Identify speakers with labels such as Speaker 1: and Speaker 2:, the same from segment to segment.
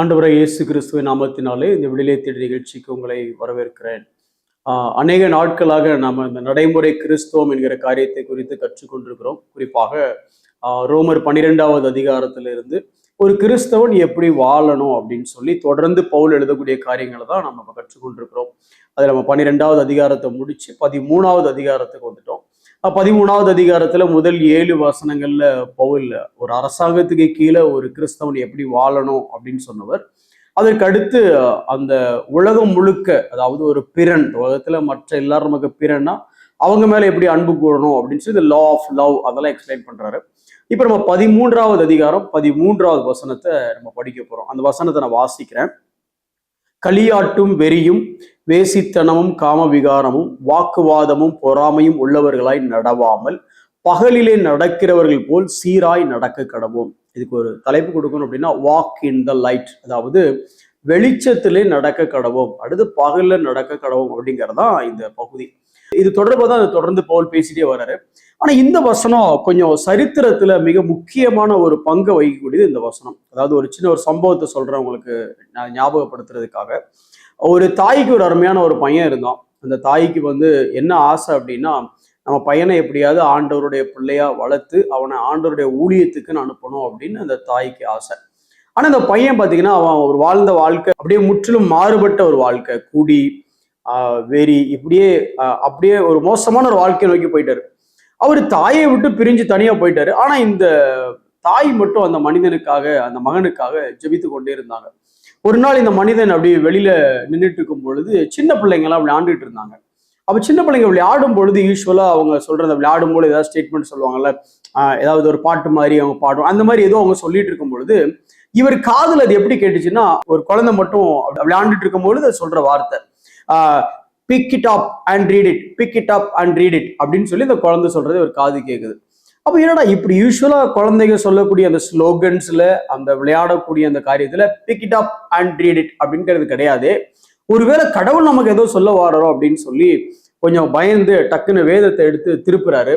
Speaker 1: ஆண்டவராகிய இயேசு கிறிஸ்துவின் நாமத்தினாலே இந்த விடுதலை தேடல் நிகழ்ச்சிக்கு உங்களை வரவேற்கிறேன். அநேக நாட்களாக நாம் இந்த நடைமுறை கிறிஸ்துவம் என்கிற காரியத்தை குறித்து கற்றுக்கொண்டிருக்கிறோம். குறிப்பாக ரோமர் 12வது அதிகாரத்திலிருந்து ஒரு கிறிஸ்தவன் எப்படி வாழணும் அப்படின்னு சொல்லி தொடர்ந்து பவுல் எழுதக்கூடிய காரியங்களை தான் நம்ம கற்றுக்கொண்டிருக்கிறோம். அதில் நம்ம 12வது அதிகாரத்தை முடிச்சு 13வது அதிகாரத்துக்கு வந்துட்டோம். 13வது அதிகாரத்துல முதல் 7 வசனங்கள்ல பவுல் ஒரு அரசாங்கத்துக்கு கீழே ஒரு கிறிஸ்தவன் எப்படி வாழணும் அப்படின்னு சொன்னவர். அதற்கு அடுத்து அந்த உலகம் முழுக்க, அதாவது ஒரு பிறன், உலகத்துல மற்ற எல்லாரும் நமக்கு பிறன்னா அவங்க மேல எப்படி அன்பு கூறணும் அப்படின்னு சொல்லி லா ஆஃப் லவ் அதெல்லாம் எக்ஸ்பிளைன் பண்றாரு. இப்ப நம்ம 13வது அதிகாரம் 13வது வசனத்தை நம்ம படிக்க போறோம். அந்த வசனத்தை நான் வாசிக்கிறேன். களியாட்டும் வெறியும் வேசித்தனமும் காம விகாரமும் வாக்குவாதமும் பொறாமையும் உள்ளவர்களாய் நடவாமல் பகலிலே நடக்கிறவர்கள் போல் சீராய் நடக்க கடவோம். இதுக்கு ஒரு தலைப்பு கொடுக்கணும் அப்படின்னா வாக் இன் த லைட், அதாவது வெளிச்சத்திலே நடக்க கடவோம், அடுத்து பகல்ல நடக்க கடவோம் அப்படிங்கிறதான் இந்த பகுதி. இது தொடர்பாக தான் தொடர்ந்து பவுல் பேசிட்டே வர்றாரு. ஆனா இந்த வசனம் கொஞ்சம் சரித்திரத்துல மிக முக்கியமான ஒரு பங்கை வகிக்கக்கூடியது இந்த வசனம். அதாவது ஒரு சின்ன ஒரு சம்பவத்தை சொல்றேன் உங்களுக்கு ஞாபகப்படுத்துறதுக்காக. ஒரு தாய்க்கு ஒரு அருமையான ஒரு பையன் இருந்தான். அந்த தாய்க்கு என்ன ஆசை அப்படின்னா, நம்ம பையனை எப்படியாவது ஆண்டவருடைய பிள்ளையா வளர்த்து அவனை ஆண்டவருடைய ஊழியத்துக்குன்னு அனுப்பணும் அப்படின்னு அந்த தாய்க்கு ஆசை. ஆனா இந்த பையன் பார்த்தீங்கன்னா, அவன் ஒரு வாழ்ந்த வாழ்க்கை அப்படியே முற்றிலும் மாறுபட்ட ஒரு வாழ்க்கை. குடி, வெறி, அப்படியே ஒரு மோசமான ஒரு வாழ்க்கையை நோக்கி போயிட்டாரு. அவர் தாயை விட்டு பிரிஞ்சு தனியா போயிட்டாரு. ஆனா இந்த தாய் மட்டும் அந்த மனிதனுக்காக, அந்த மகனுக்காக ஜெபித்து கொண்டே இருந்தாங்க. ஒரு நாள் இந்த மனிதன் அப்படி வெளியில நின்றுட்டு இருக்கும் பொழுது சின்ன பிள்ளைங்கலாம் அப்படி ஆண்டுட்டு இருந்தாங்க. அப்ப சின்ன பிள்ளைங்க விளையாடும் பொழுது யூஸ்வலா அவங்க சொல்றத விளையாடும் போது ஏதாவது ஸ்டேட்மெண்ட் சொல்லுவாங்கல்ல, ஏதாவது ஒரு பாட்டு மாதிரி அவங்க பாடும், அந்த மாதிரி ஏதோ அவங்க சொல்லிட்டு இருக்கும் பொழுது இவர் காதுல அது எப்படி கேட்டுச்சுன்னா, ஒரு குழந்தை மட்டும் விளையாண்டுட்டு இருக்கும் பொழுது அது சொல்ற வார்த்தை pick it up and read it, pick it up and read it அப்படின்னு சொல்லி இந்த குழந்தை சொல்றது ஒரு காது கேட்குது. அப்ப என்னடா இப்படி யூஸ்வலா குழந்தைங்க சொல்லக்கூடிய அந்த ஸ்லோகன்ஸ்ல, அந்த விளையாடக்கூடிய அந்த காரியத்துல pick it up and read it அப்படிங்கிறது கிடையாது. ஒருவேளை கடவுள் நமக்கு ஏதோ சொல்ல வாரோம் அப்படின்னு சொல்லி கொஞ்சம் பயந்து டக்குன்னு வேதத்தை எடுத்து திருப்புறாரு.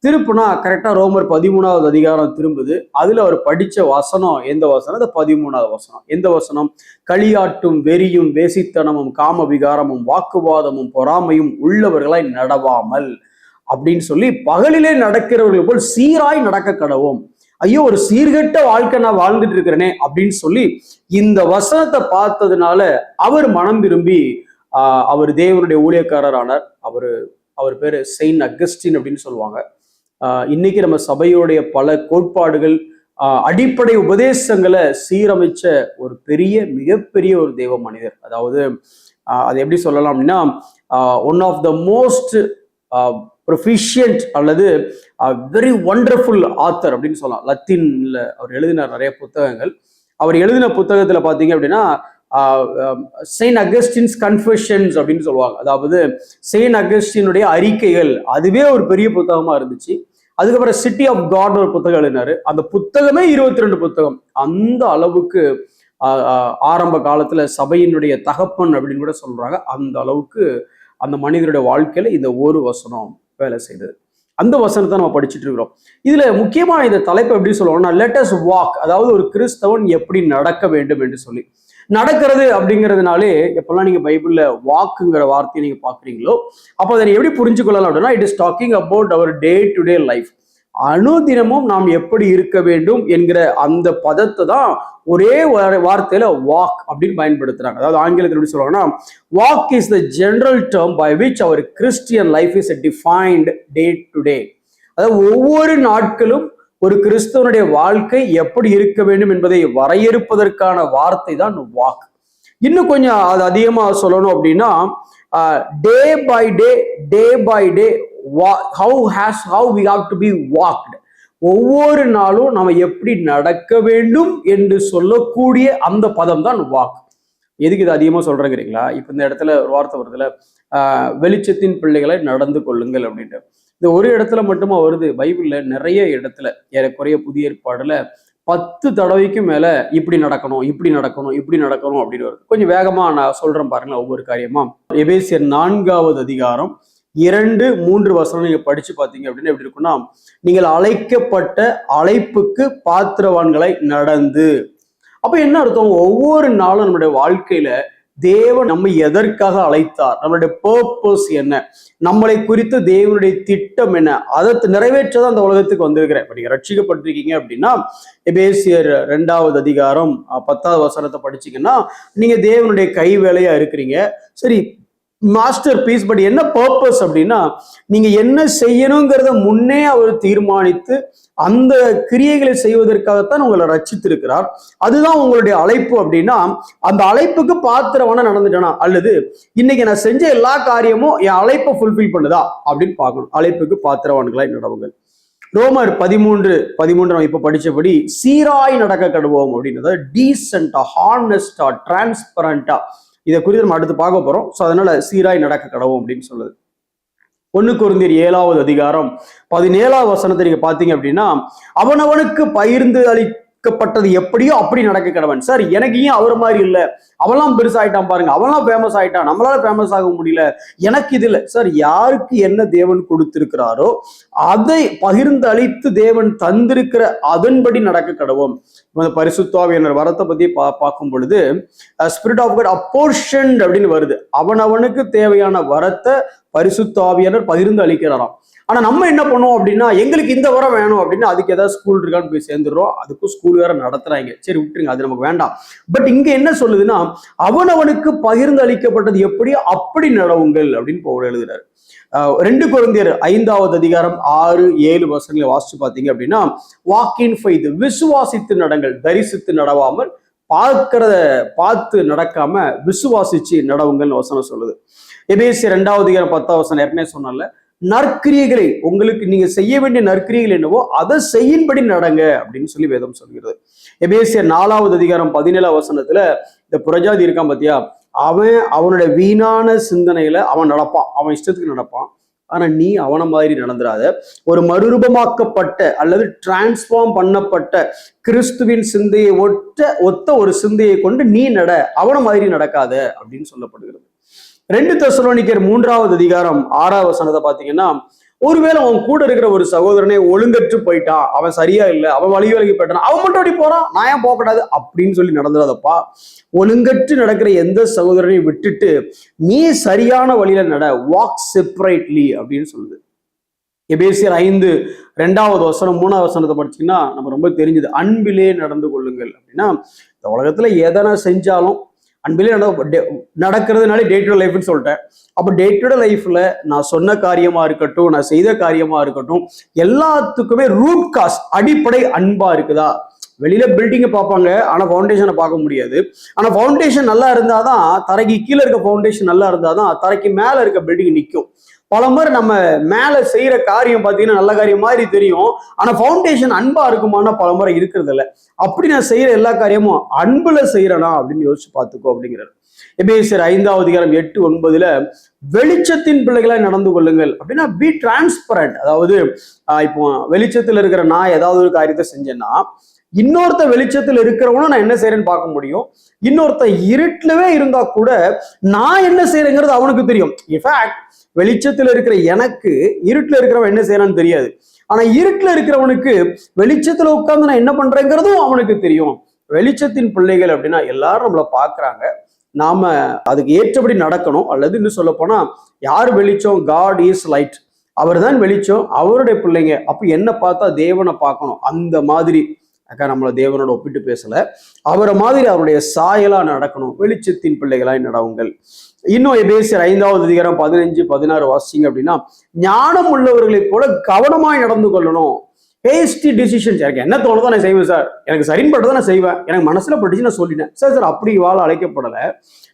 Speaker 1: திருப்புனா கரெக்டா ரோமர் 13வது அதிகாரம் திரும்புது. அதுல அவர் படிச்ச வசனம் எந்த வசனம்? அந்த 13வது வசனம். எந்த வசனம்? களியாட்டும் வெறியும் வேசித்தனமும் காம விகாரமும் வாக்குவாதமும் பொறாமையும் உள்ளவர்களாய் நடவாமல் அப்படின்னு சொல்லி பகலிலே நடக்கிறவர்கள் போல் சீராய் நடக்க கடவோம். ஐயோ, ஒரு சீர்கெட்ட வாழ்க்கை நான் வாழ்ந்துட்டு இருக்கிறேனே அப்படின்னு சொல்லி இந்த வசனத்தை பார்த்ததுனால அவர் மனம் திரும்பி அவர் தேவனுடைய ஊழியக்காரரானார். அவர் பேரு செயின்ட் அகஸ்டின் அப்படின்னு சொல்லுவாங்க. இன்னைக்கு நம்ம சபையோடைய பல கோட்பாடுகள், அடிப்படை உபதேசங்களை சீரமைச்ச ஒரு மிகப்பெரிய ஒரு தேவ மனிதர். அதாவது அது எப்படி சொல்லலாம் அப்படின்னா, one of the most proficient அல்லது வெரி ஒண்டர்ஃபுல் ஆத்தர் அப்படின்னு சொல்லலாம். லத்தீன்ல அவர் எழுதின நிறைய புத்தகங்கள். அவர் எழுதின புத்தகத்துல பாத்தீங்க அப்படின்னா செயின்ட் அகஸ்டின்ஸ் கன்ஃபெஷன்ஸ் அப்படின்னு சொல்லுவாங்க. அதாவது செயின்ட் அகஸ்டினுடைய அறிக்கைகள், அதுவே ஒரு பெரிய புத்தகமா இருந்துச்சு. அதுக்கப்புறம் சிட்டி ஆஃப் காட் ஒரு புத்தகம் எழுதினாரு. அந்த புத்தகமே 22 புத்தகம். அந்த அளவுக்கு ஆரம்ப காலத்துல சபையினுடைய தகப்பன் அப்படின்னு கூட சொல்றாங்க. அந்த அளவுக்கு அந்த மனிதனுடைய வாழ்க்கையில இந்த ஒரு வசனம் வேலை செய்தது. அந்த வசனத்தை நம்ம படிச்சுட்டு இருக்கிறோம். இதுல முக்கியமா இந்த தலைப்பு எப்படி சொல்லுவோம்னா, லெட் அஸ் வாக், அதாவது ஒரு கிறிஸ்தவன் எப்படி நடக்க வேண்டும் என்று சொல்லி. நடக்கிறது அப்படிங்கிறதுனாலே எப்பெல்லாம் நீங்க பைபிள்ல வாக்குங்கிற வார்த்தையை நீங்க பாக்குறீங்களோ அப்போ அதை எப்படி புரிஞ்சு கொள்ளலாம் அப்படின்னா, it is talking about our day to day life. அனுதினமும் நாம் எப்படி இருக்க வேண்டும் என்கிற அந்த பதத்தை தான் ஒரே வார்த்தையில வாக் அப்படின்னு பயன்படுத்துறாங்க. அதாவது ஆங்கிலத்தில் எப்படி சொல்லுவாங்கன்னா, walk is the general term by which our Christian life is defined day to day. அதாவது ஒவ்வொரு நாட்களும் ஒரு கிறிஸ்தவனுடைய வாழ்க்கை எப்படி இருக்க வேண்டும் என்பதை வரையறுப்பதற்கான வார்த்தை தான் வாக். இன்னும் கொஞ்சம் அது அதிகமா சொல்லணும் அப்படின்னா, day by day how we have to be walked. ஒவ்வொரு நாளும் நம்ம எப்படி நடக்க வேண்டும் என்று சொல்லக்கூடிய அந்த பதம் தான் வாக். எதுக்கு இது அதிகமா சொல்றேங்கிறீங்களா? இப்ப இந்த இடத்துல ஒரு வார்த்தை வருதுல, வெளிச்சத்தின் பிள்ளைகளை நடந்து கொள்ளுங்கள் அப்படின்ட்டு. இந்த ஒரு இடத்துல மட்டுமா வருது? பைபிள்ல நிறைய இடத்துல, ஏறக்குறைய புதிய ஏற்பாடுல 10 தடவைக்கும் மேல இப்படி நடக்கணும் அப்படின்னு வருது. கொஞ்சம் வேகமா நான் சொல்றேன் பாருங்களேன் ஒவ்வொரு காரியமா. எபேசியர் 4வது அதிகாரம் 2-3 வசனம் நீங்க படிச்சு பார்த்தீங்க அப்படின்னு எப்படி இருக்குன்னா, நீங்கள் அழைக்கப்பட்ட அழைப்புக்கு பாத்திரவான்களை நடந்து, அப்ப என்ன அர்த்தம்? ஒவ்வொரு நாளும் நம்முடைய வாழ்க்கையில தேவன் நம்மை எதற்காக அழைத்தார், நம்மளுடைய பர்பஸ் என்ன, நம்மளை குறித்து தேவனுடைய திட்டம் என்ன, அதை நிறைவேற்றதான் அந்த உலகத்துக்கு வந்திருக்கிறேன். இப்ப நீங்க ரட்சிக்கப்பட்டிருக்கீங்க அப்படின்னா எபேசியர் 2வது அதிகாரம் 10வது வசனத்தை படிச்சீங்கன்னா நீங்க தேவனுடைய கை வேலையா இருக்கிறீங்க. சரி, மாஸ்டர் பீஸ். பட் என்ன பர்பஸ் அப்படின்னா, நீங்க என்ன செய்யணுங்கிறத முன்னே அவர் தீர்மானித்து அந்த கிரியைகளை செய்வதற்காகத்தான் உங்களை ரட்சித்திருக்கிறார். அதுதான் உங்களுடைய அழைப்பு. அப்படின்னா அந்த அழைப்புக்கு பாத்திரமான நடந்துட்டேனா, அல்லது இன்னைக்கு நான் செஞ்ச எல்லா காரியமும் என் அழைப்பை ஃபுல்ஃபில் பண்ணுதா அப்படின்னு பார்க்கணும். அழைப்புக்கு பாத்திரவான்களாய் நடவுங்கள். ரோமர் 13 நம்ம இப்ப படிச்சபடி சீராய் நடக்க கடுவோம் அப்படின்னு, டீசென்டா, ஹானஸ்டா, டிரான்ஸ்பரண்டா, இதை குறித்து நம்ம அடுத்து பார்க்க போறோம். ஸோ அதனால சீராய் நடக்க கடவும் அப்படின்னு சொல்லுது. 1 கொரிந்தியர் 7வது அதிகாரம் 17வது வசனத்தை நீங்க பாத்தீங்க அப்படின்னா, அவனவனுக்கு பகிர்ந்து அளிக்கப்பட்டது எப்படியோ அப்படி நடக்க கடவன். சார், எனக்கு ஏன் அவர் மாதிரி இல்லை, அவெல்லாம் பெருசாயிட்டான் பாருங்க, அவெல்லாம் ஃபேமஸ் ஆயிட்டான், நம்மளால ஃபேமஸ் ஆக முடியல, எனக்கு இது இல்லை. சார், யாருக்கு என்ன தேவன் கொடுத்திருக்கிறாரோ அதை பகிர்ந்து அளித்து தேவன் தந்திருக்கிற அதன்படி நடக்க கடவும். பரிசுத்தாவியனர் வரத்தை பத்தி பார்க்கும் பொழுது ஸ்பிரிட் ஆஃப் காட் அப்போர்ஷன்ட் அப்படின்னு வருது. அவனவனுக்கு தேவையான வரத்தை பரிசுத்தாவியனர் பகிர்ந்து அளிக்கிறாராம். ஆனா நம்ம என்ன பண்ணுவோம் அப்படின்னா, எங்களுக்கு இந்த வரம் வேணும் அப்படின்னா அதுக்கு ஏதாவது ஸ்கூல் இருக்கான்னு போய் சேர்ந்துடுறோம். அதுக்கும் ஸ்கூல் வேற நடத்துறாங்க, சரி விட்டுருங்க, அது நமக்கு வேண்டாம். பட் இங்க என்ன சொல்லுதுன்னா, அவனவனுக்கு பகிர்ந்து அளிக்கப்பட்டது எப்படியோ அப்படி நடவுங்கள் அப்படின்னு பவுல் எழுதுறாரு. 2 கொரிந்தியர் 5வது அதிகாரம் 6-7 வசனங்களை வாசிச்சு பார்த்தீங்க அப்படின்னா, வாக் இன் ஃபெய்த், விசுவாசித்து நடங்கள், தரிசித்து நடவாமல், பார்க்கிறத பார்த்து நடக்காம விசுவாசிச்சு நடவுங்கள் வசனம் சொல்லுது. எபேசியர் 2வது அதிகாரம் 10வது வசனம் ஏற்கனவே சொன்னால, நற்கிரியைகளை, உங்களுக்கு நீங்க செய்ய வேண்டிய நற்கிரியைகள் என்னவோ அதை செய்யும்படி நடங்க அப்படின்னு சொல்லி வேதம் சொல்கிறது. எபேசியர் 4வது அதிகாரம் 17வது வசனத்துல இந்த புரஜாதி இருக்கான் பாத்தியா, அவனுடைய வீணான சிந்தனையில அவன் நடப்பான், அவன் இஷ்டத்துக்கு நடப்பான். ஆனா நீ அவன மாதிரி நடந்துடாத. ஒரு மறுரூபமாக்கப்பட்ட அல்லது டிரான்ஸ்ஃபார்ம் பண்ணப்பட்ட கிறிஸ்துவின் சிந்தையை ஒத்த ஒரு சிந்தையை கொண்டு நீ நட, அவன மாதிரி நடக்காத அப்படின்னு சொல்லப்படுகிறது. 2 தெசலோனிக்கர் 3வது அதிகாரம் 6வது வசனத்தை பாத்தீங்கன்னா, ஒருவேளை அவன் கூட இருக்கிற ஒரு சகோதரனை ஒழுங்கற்று போயிட்டான், அவன் சரியா இல்லை, அவன் வழி விலகி போயிட்டான், அவன் மட்டும் அப்படி போறான், நான் ஏன் போகக்கூடாது அப்படின்னு சொல்லி நடந்துடாதப்பா. ஒழுங்கற்று நடக்கிற எந்த சகோதரனையும் விட்டுட்டு நீ சரியான வழியில நட, வாக் செப்பரேட்லி அப்படின்னு சொல்லுது. எபேசியர் 5:2வது வசனம் 3வது வசனத்தை படிச்சீங்கன்னா நம்ம ரொம்ப தெரிஞ்சது, அன்பிலே நடந்து கொள்ளுங்கள் அப்படின்னா, இந்த உலகத்துல எதனை செஞ்சாலும் அன்பிலே நடக்கிறதுனால டே டு லைஃப்னு சொல்லிட்டேன். அப்போ டே டு லைஃப்ல நான் சொன்ன காரியமா இருக்கட்டும், நான் செய்த காரியமா இருக்கட்டும், எல்லாத்துக்குமே ரூட் காஸ், அடிப்படை அன்பா இருக்குதா? வெளியில பில்டிங்கை பார்ப்பாங்க, ஆனா ஃபவுண்டேஷனை பார்க்க முடியாது. ஆனா ஃபவுண்டேஷன் நல்லா இருந்தாதான், தரைக்கு கீழே இருக்க ஃபவுண்டேஷன் நல்லா இருந்தாதான் தரைக்கு மேல இருக்க பில்டிங் நிற்கும். பல முறை நம்ம மேல செய்யற காரியம் பார்த்தீங்கன்னா நல்ல காரியம் மாதிரி தெரியும், ஆனா ஃபவுண்டேஷன் அன்பா இருக்குமானா பல முறை இருக்கிறது இல்லை. அப்படி நான் செய்யற எல்லா காரியமும் அன்புல செய்யறனா அப்படின்னு யோசிச்சு பார்த்துக்கோ அப்படிங்கிறார். எபேசியர் 5வது அதிகாரம் 8-9 வெளிச்சத்தின் பிள்ளைகளாய் நடந்து கொள்ளுங்கள் அப்படின்னா, பி டிரான்ஸ்பரண்ட். அதாவது இப்போ வெளிச்சத்தில் இருக்கிற நான் ஏதாவது ஒரு காரியத்தை செஞ்சேன்னா, இன்னொருத்த வெளிச்சத்தில் இருக்கிறவனும் நான் என்ன செய்யறேன்னு பார்க்க முடியும். இன்னொருத்த இருட்டிலவே இருந்தா கூட நான் என்ன செய்யறேங்கிறது அவனுக்கு தெரியும். இன்ஃபேக்ட் வெளிச்சத்துல இருக்கிற எனக்கு இருட்டுல இருக்கிறவன் என்ன செய்யறான்னு தெரியாது. ஆனா இருட்டுல இருக்கிறவனுக்கு வெளிச்சத்துல உட்கார்ந்து நான் என்ன பண்றேங்கிறதும் அவனுக்கு தெரியும். வெளிச்சத்தின் பிள்ளைகள் அப்படின்னா எல்லாரும் நம்மளை பாக்குறாங்க, நாம அதுக்கு ஏற்றபடி நடக்கணும். அல்லது இன்னும் சொல்ல போனா, யார் வெளிச்சம்? காட் இஸ் லைட், அவர் தான் வெளிச்சம், அவருடைய பிள்ளைங்க. அப்ப என்ன பார்த்தா தேவனை பார்க்கணும். அந்த மாதிரி அக்கா நம்மளை தேவனோட ஒப்பிட்டு பேசல, அவரை மாதிரி அவருடைய சாயலா நடக்கணும். வெளிச்சத்தின் பிள்ளைகளாய் நடவுங்கள். இன்னும் எபேசியர் 5வது அதிகாரம் 15-16 வாசிங்க அப்படின்னா, ஞானம் உள்ளவர்களை போல கவனமாய் நடந்து கொள்ளணும். ஹேஸ்டி டிசிஷன்ஸ், எனக்கு என்ன தோணுதோ நான் செய்வேன் சார், எனக்கு சரின்னு பட்டதை நான் செய்வேன், எனக்கு மனசுல பட்டுச்சு நான் சொல்லிட்டேன் சார். அப்படி வாழ அழைக்கப்படலை.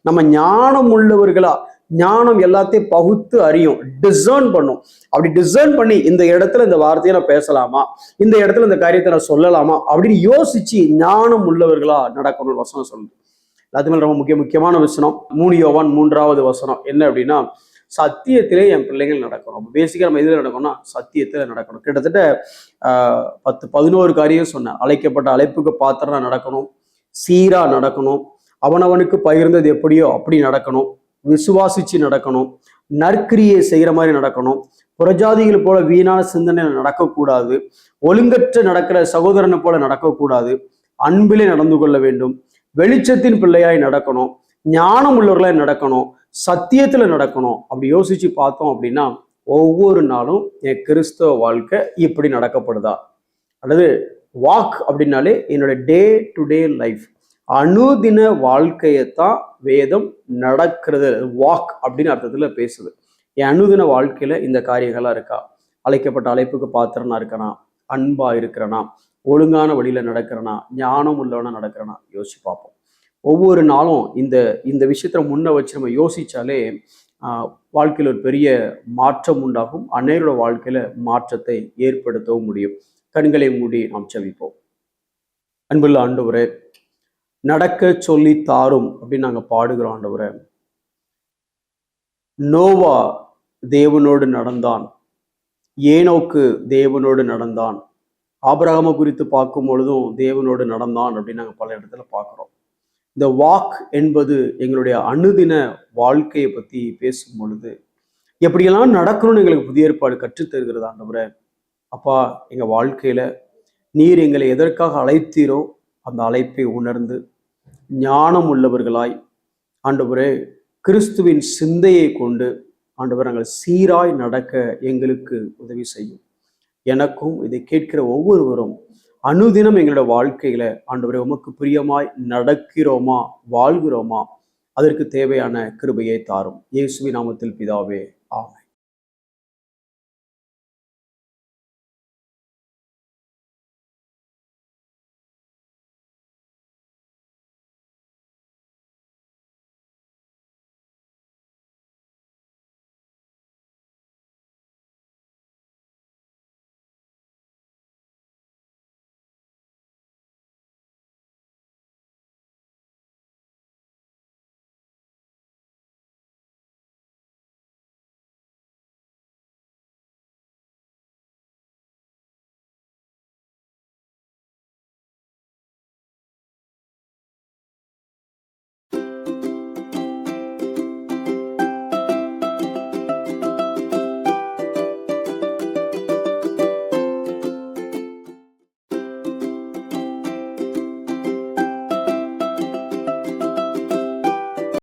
Speaker 1: நம்ம ஞானம் உள்ளவர்களா, ஞானம் எல்லாத்தையும் பகுத்து அறியும், டிசர்ன் பண்ணும். அப்படி டிசர்ன் பண்ணி இந்த இடத்துல இந்த வார்த்தையை நான் பேசலாமா, இந்த இடத்துல இந்த காரியத்தை நான் சொல்லலாமா அப்படின்னு யோசிச்சு ஞானம் உள்ளவர்களா நடக்கணும் வசனம் சொல்லுது. அதுமே ரொம்ப முக்கியமான வசனம் 3 யோவான் 3வது வசனம் என்ன அப்படின்னா, சத்தியத்திலே என் பிள்ளைகள் நடக்கணும். அப்போ பேசிக்காக நம்ம எதில் நடக்கணும்னா சத்தியத்தில் நடக்கணும். கிட்டத்தட்ட 10-11 காரியம் சொன்னேன். அழைக்கப்பட்ட அழைப்புக்கு பாத்திரனா நடக்கணும், சீரா நடக்கணும், அவனவனுக்கு பகிர்ந்தது எப்படியோ அப்படி நடக்கணும், விசுவாசிச்சு நடக்கணும், நற்கிரியை செய்கிற மாதிரி நடக்கணும், புறஜாதிகள் போல வீணான சிந்தனை நடக்கக்கூடாது, ஒழுங்கற்ற நடக்கிற சகோதரனை போல நடக்கக்கூடாது, அன்பிலே நடந்து கொள்ள வேண்டும், வெளிச்சத்தின் பிள்ளையாய் நடக்கணும், ஞானம் உள்ளவர்களாய் நடக்கணும், சத்தியத்துல நடக்கணும். அப்படி யோசிச்சு பார்த்தோம் அப்படின்னா ஒவ்வொரு நாளும் என் கிறிஸ்தவ வாழ்க்கை இப்படி நடக்கப்படுதா? அல்லது வாக் அப்படின்னாலே என்னோட டே டு டே லைஃப், அனுதின வாழ்க்கையத்தான் வேதம் நடக்கிறது, வாக் அப்படின்னு அர்த்தத்துல பேசுது. என் அனுதின வாழ்க்கையில இந்த காரியங்கள்லாம் இருக்கா? அழைக்கப்பட்ட அழைப்புக்கு பாத்திரனா இருக்கனா, அன்பா இருக்கிறனா, ஒழுங்கான வழியில நடக்கிறனா, ஞானம் உள்ளவனா நடக்கிறனா? யோசிச்சு பார்ப்போம். ஒவ்வொரு நாளும் இந்த இந்த விஷயத்த முன்ன வச்சு நம்ம யோசிச்சாலே வாழ்க்கையில் ஒரு பெரிய மாற்றம் உண்டாகும். அன்னையரோட வாழ்க்கையில மாற்றத்தை ஏற்படுத்தவும் முடியும். கண்களை மூடி நாம் செபிப்போம். அன்புள்ள ஆண்டவரே, நடக்க சொல்லி தாரும் அப்படின்னு நாங்க பாடுகிறோம். ஆண்டவரே, நோவா தேவனோடு நடந்தான், ஏனோக்கு தேவனோடு நடந்தான், ஆபிரகாமை குறித்து பார்க்கும் பொழுதும் தேவனோடு நடந்தான் அப்படின்னு நாங்கள் பல இடத்துல பார்க்குறோம். இந்த வாக் என்பது எங்களுடைய அனுதின வாழ்க்கையை பற்றி பேசும் பொழுது எப்படியெல்லாம் நடக்கணும்னு எங்களுக்கு புதிய ஏற்பாடு கற்றுத்தருகிறது. ஆண்டவரே, அப்பா, எங்கள் வாழ்க்கையில நீர் எங்களை எதற்காக அழைத்தீரோ அந்த அழைப்பை உணர்ந்து ஞானம் உள்ளவர்களாய், ஆண்டவரே, கிறிஸ்துவின் சிந்தையை கொண்டு ஆண்டவர் நாங்கள் சீராய் நடக்க எங்களுக்கு உதவி செய்யும். எனக்கும் இதை கேட்கிற ஒவ்வொருவரும் அனுதினம் எங்களோட வாழ்க்கையில ஆண்டவரே உமக்கு பிரியமாய் நடக்கிறோமா, வாழ்கிறோமா, அதற்கு தேவையான கிருபையை தாரும். இயேசுவின் நாமத்தில் பிதாவே, ஆமென்.